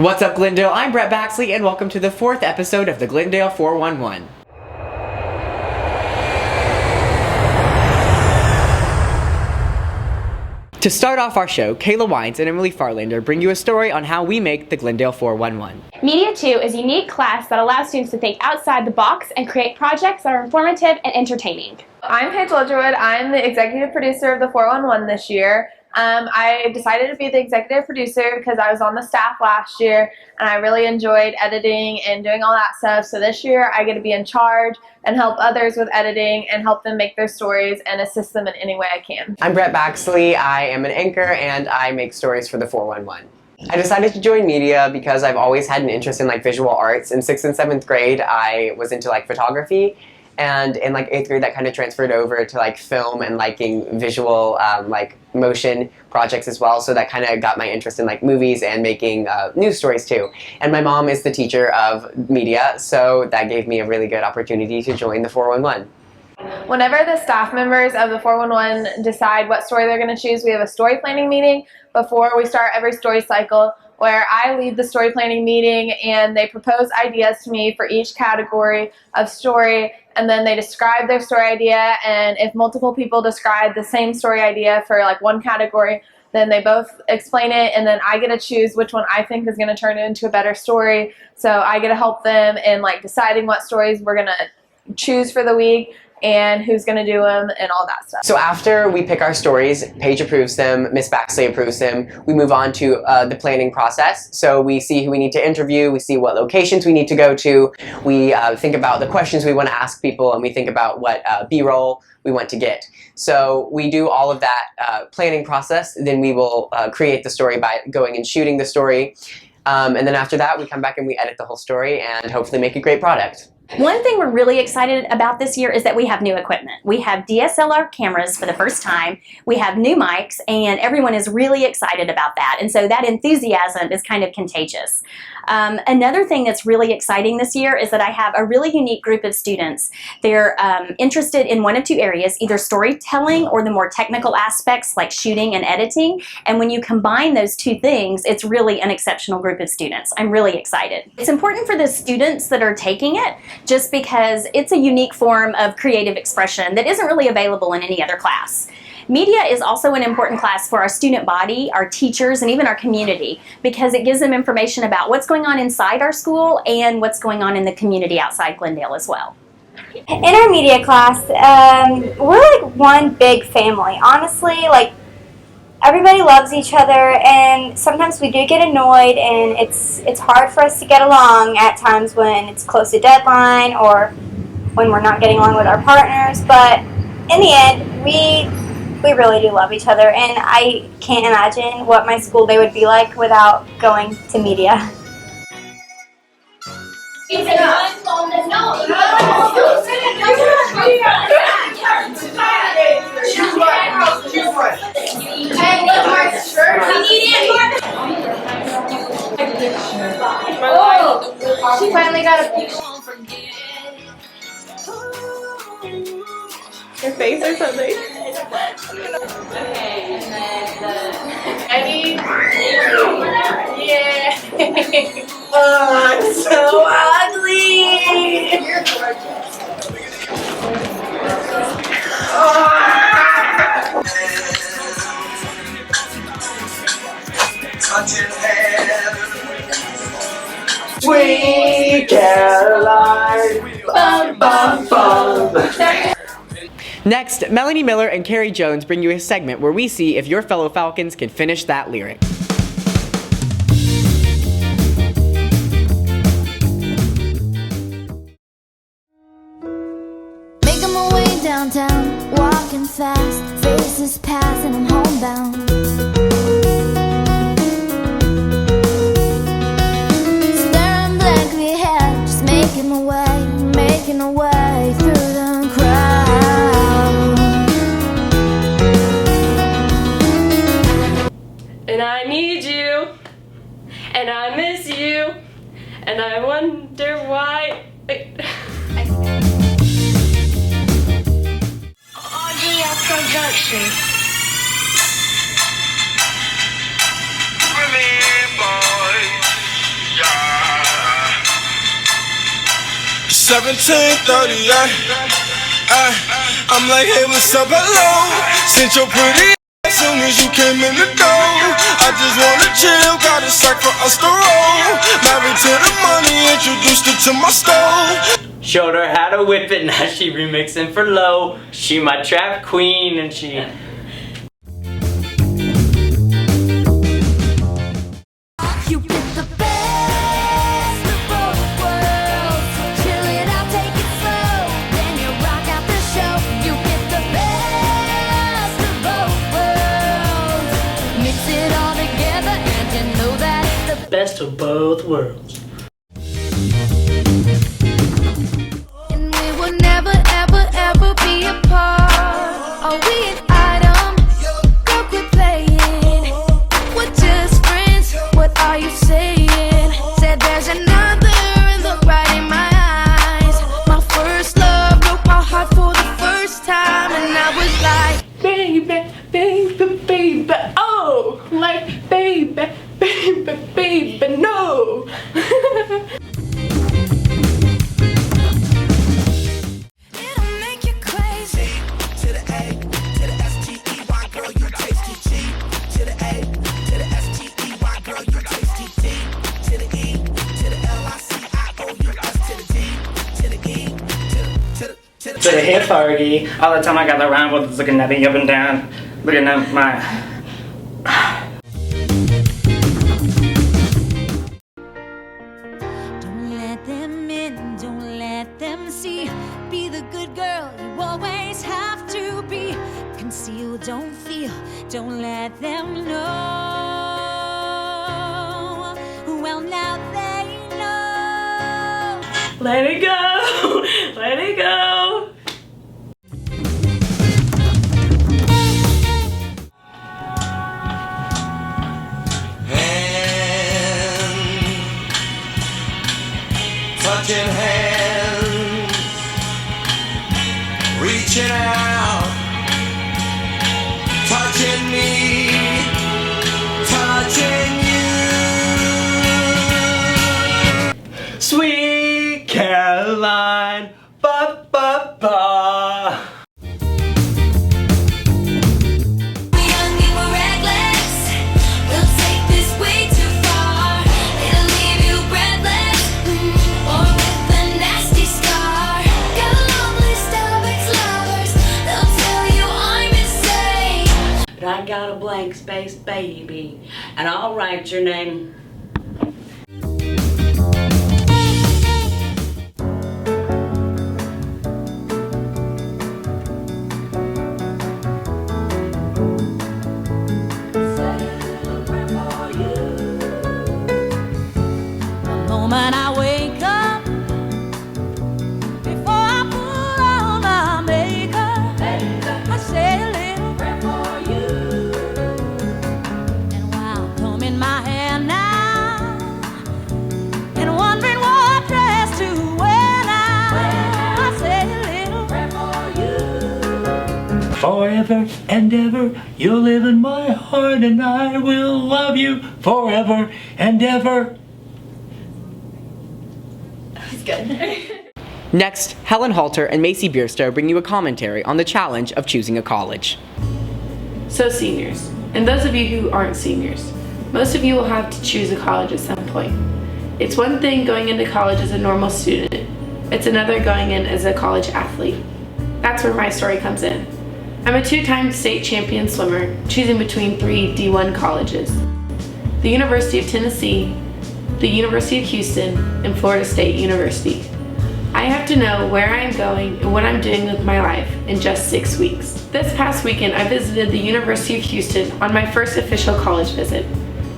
What's up, Glendale? I'm Brett Baxley, and welcome to the 4th episode of the Glendale 411. To start off our show, Kayla Wines and Emily Farlander bring you a story on how we make the Glendale 411. Media 2 is a unique class that allows students to think outside the box and create projects that are informative and entertaining. I'm Paige Ledgerwood. I'm the executive producer of the 411 this year. I decided to be the executive producer because I was on the staff last year and I really enjoyed editing and doing all that stuff. So this year I get to be in charge and help others with editing and help them make their stories and assist them in any way I can. I'm Brett Baxley. I am an anchor and I make stories for the 411. I decided to join media because I've always had an interest in visual arts. In 6th and 7th grade I was into photography. And in 8th grade, that kind of transferred over to film and liking visual motion projects as well. So that kind of got my interest in movies and making news stories too. And my mom is the teacher of media, so that gave me a really good opportunity to join the 411. Whenever the staff members of the 411 decide what story they're going to choose, we have a story planning meeting before we start every story cycle, where I lead the story planning meeting and they propose ideas to me for each category of story, and then they describe their story idea, and if multiple people describe the same story idea for one category, then they both explain it, and then I get to choose which one I think is going to turn into a better story. So I get to help them in deciding what stories we're going to choose for the week and who's going to do them and all that stuff. So after we pick our stories, Paige approves them, Miss Baxley approves them, we move on to the planning process. So we see who we need to interview, we see what locations we need to go to, we think about the questions we want to ask people, and we think about what B-roll we want to get. So we do all of that planning process, then we will create the story by going and shooting the story. And then after that, we come back and we edit the whole story and hopefully make a great product. One thing we're really excited about this year is that we have new equipment. We have DSLR cameras for the first time, we have new mics, and everyone is really excited about that. And so that enthusiasm is kind of contagious. Another thing that's really exciting this year is that I have a really unique group of students. They're interested in one of two areas, either storytelling or the more technical aspects like shooting and editing. And when you combine those two things, it's really an exceptional group of students. I'm really excited. It's important for the students that are taking it just because it's a unique form of creative expression that isn't really available in any other class. Media is also an important class for our student body, our teachers, and even our community because it gives them information about what's going on inside our school and what's going on in the community outside Glendale as well. In our media class, we're one big family. Honestly, everybody loves each other, and sometimes we do get annoyed, and it's hard for us to get along at times when it's close to deadline or when we're not getting along with our partners. But in the end, we really do love each other, and I can't imagine what my school day would be like without going to media. Oh, she finally got a picture. Her face or something. Okay, and then yeah. Oh, I'm so ugly. You're gorgeous. Sweet Caroline, bum bum bum. Next, Melanie Miller and Carrie Jones bring you a segment where we see if your fellow Falcons can finish that lyric. Making my way downtown, walking fast, faces pass and I'm homebound. Staring blankly ahead, just making my way through the crowd. And I need you, and I miss you, and I wonder why. Production. Boys. I'm like, hey, what's up, hello? Since you're pretty as soon as you came in the door, I just wanna chill, got a sack for us to roll. Married to the money, introduced her to my stove. Showed her how to whip it, now she remixing for low. She my trap queen and she... You get the best of both worlds. Chill it out, take it slow, then you rock out the show. You get the best of both worlds. Mix it all together and you know that it's the best of both worlds. and we will never, ever, ever be apart. Are we an item? Go quit playing. We're just friends. What are you saying? Said there's another, look right in my eyes. My first love broke my heart for the first time, and I was like, Baby, baby, baby, oh, like baby, baby, baby, no. it'll make you crazy. To the A, to the S-T-E-Y, girl, you tasty G. To the A, to the S-T-E-Y, girl, you tasty D. To the E, to the L-I-C-I-O-U-S, to the D, to the E, to the To the hit party, all the time I got around with looking at me up and down, looking at my... Don't let them in, don't let them see. Be the good girl you always have to be. Conceal, don't feel, don't let them know. Well, now they know. Let it go! Let it go! touching hands, reaching out, touching me, touching you. Sweet Caroline, ba ba ba. I got a blank space, baby, and I'll write your name. The moment I wake up, before I put on my makeup, I say a little prayer for you. And while combing my hair now, and wondering what dress to wear now, I say a little prayer for you. Forever and ever, you'll live in my heart, and I will love you forever and ever. Next, Helen Halter and Macy Bierstow bring you a commentary on the challenge of choosing a college. So seniors, and those of you who aren't seniors, most of you will have to choose a college at some point. It's one thing going into college as a normal student, it's another going in as a college athlete. That's where my story comes in. I'm a two-time state champion swimmer, choosing between 3 D1 colleges: the University of Tennessee, the University of Houston, and Florida State University. I have to know where I am going and what I'm doing with my life in just 6 weeks. This past weekend, I visited the University of Houston on my first official college visit.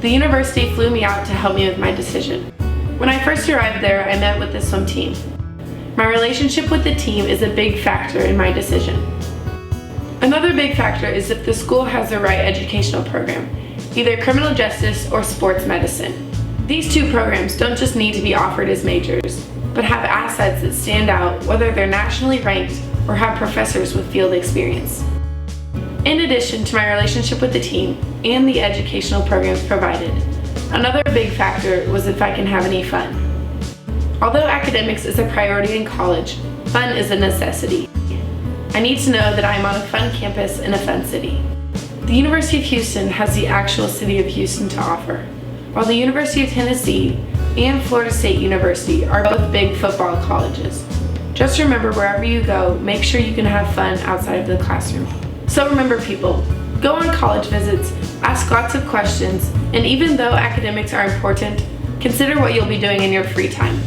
The university flew me out to help me with my decision. When I first arrived there, I met with the swim team. My relationship with the team is a big factor in my decision. Another big factor is if the school has the right educational program, either criminal justice or sports medicine. These two programs don't just need to be offered as majors, but have assets that stand out whether they're nationally ranked or have professors with field experience. In addition to my relationship with the team and the educational programs provided, another big factor was if I can have any fun. Although academics is a priority in college, fun is a necessity. I need to know that I am on a fun campus in a fun city. The University of Houston has the actual city of Houston to offer, while the University of Tennessee and Florida State University are both big football colleges. Just remember, wherever you go, make sure you can have fun outside of the classroom. So remember, people, go on college visits, ask lots of questions, and even though academics are important, consider what you'll be doing in your free time.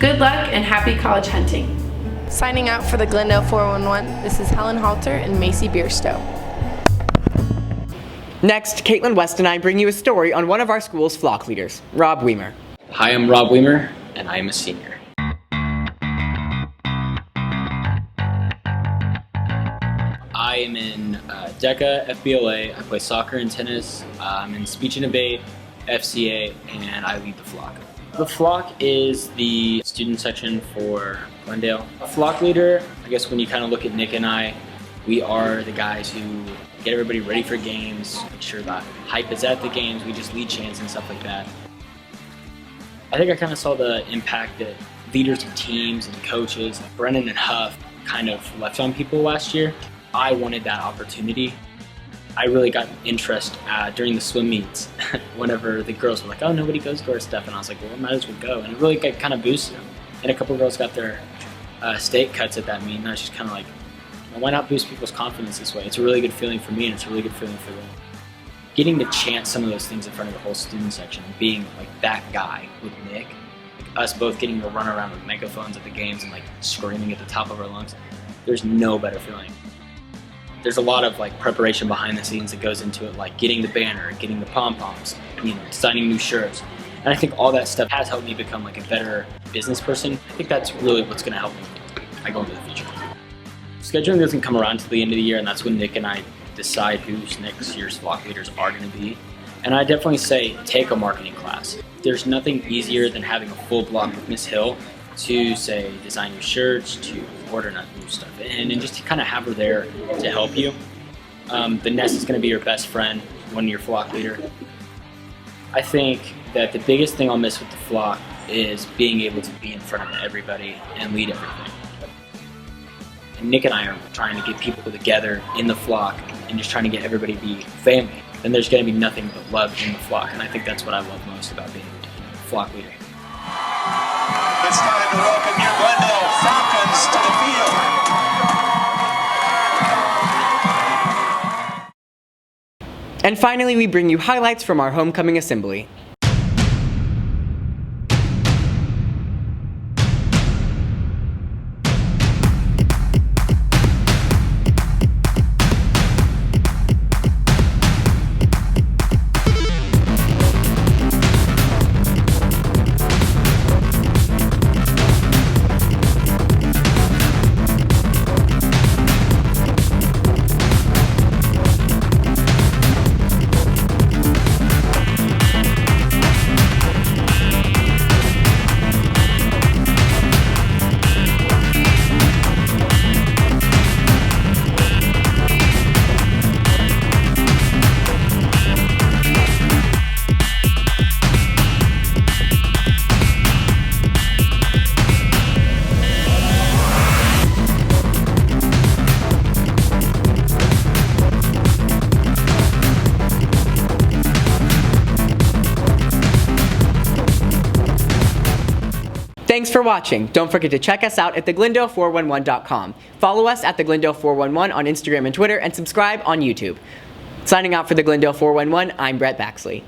Good luck and happy college hunting. Signing out for the Glendale 411, this is Helen Halter and Macy Bierstow. Next, Caitlin West and I bring you a story on one of our school's flock leaders, Rob Weimer. Hi, I'm Rob Weimer, and I am a senior. I am in DECA, FBLA. I play soccer and tennis. I'm in speech and debate, FCA, and I lead the flock. The flock is the student section for Glendale. A flock leader, I guess when you kind of look at Nick and I, we are the guys who get everybody ready for games, make sure that hype is at the games, we just lead chants and stuff like that. I think I kind of saw the impact that leaders of teams and coaches, like Brennan and Huff, kind of left on people last year. I wanted that opportunity. I really got interest during the swim meets whenever the girls were like, oh, nobody goes to our stuff, and I was like, well, I might as well go, and it really kind of boosted them. And a couple of girls got their state cuts at that meet, and I was just kind of like, well, why not boost people's confidence this way? It's a really good feeling for me, and it's a really good feeling for them. Getting to chant some of those things in front of the whole student section, and being like that guy with Nick, like us both getting to run around with megaphones at the games and like screaming at the top of our lungs, there's no better feeling. There's a lot of like preparation behind the scenes that goes into it, like getting the banner, getting the pom-poms, designing new shirts. And I think all that stuff has helped me become like a better business person. I think that's really what's gonna help me as I go into the future. Scheduling doesn't come around till the end of the year, and that's when Nick and I decide who's next year's flock leaders are gonna be. And I definitely say take a marketing class. There's nothing easier than having a full block with Miss Hill to say design your shirts, to order new stuff in, and just to kind of have her there to help you. The nest is going to be your best friend when you're flock leader. I think that the biggest thing I'll miss with the flock is being able to be in front of everybody and lead everything. And Nick and I are trying to get people together in the flock and just trying to get everybody to be family. Then there's going to be nothing but love in the flock, and I think that's what I love most about being a flock leader. It's time to welcome your Glendale Falcons to the field. And finally, we bring you highlights from our homecoming assembly. Thanks for watching. Don't forget to check us out at theglendale411.com. Follow us at theglendale411 on Instagram and Twitter, and subscribe on YouTube. Signing out for the Glendale 411, I'm Brett Baxley.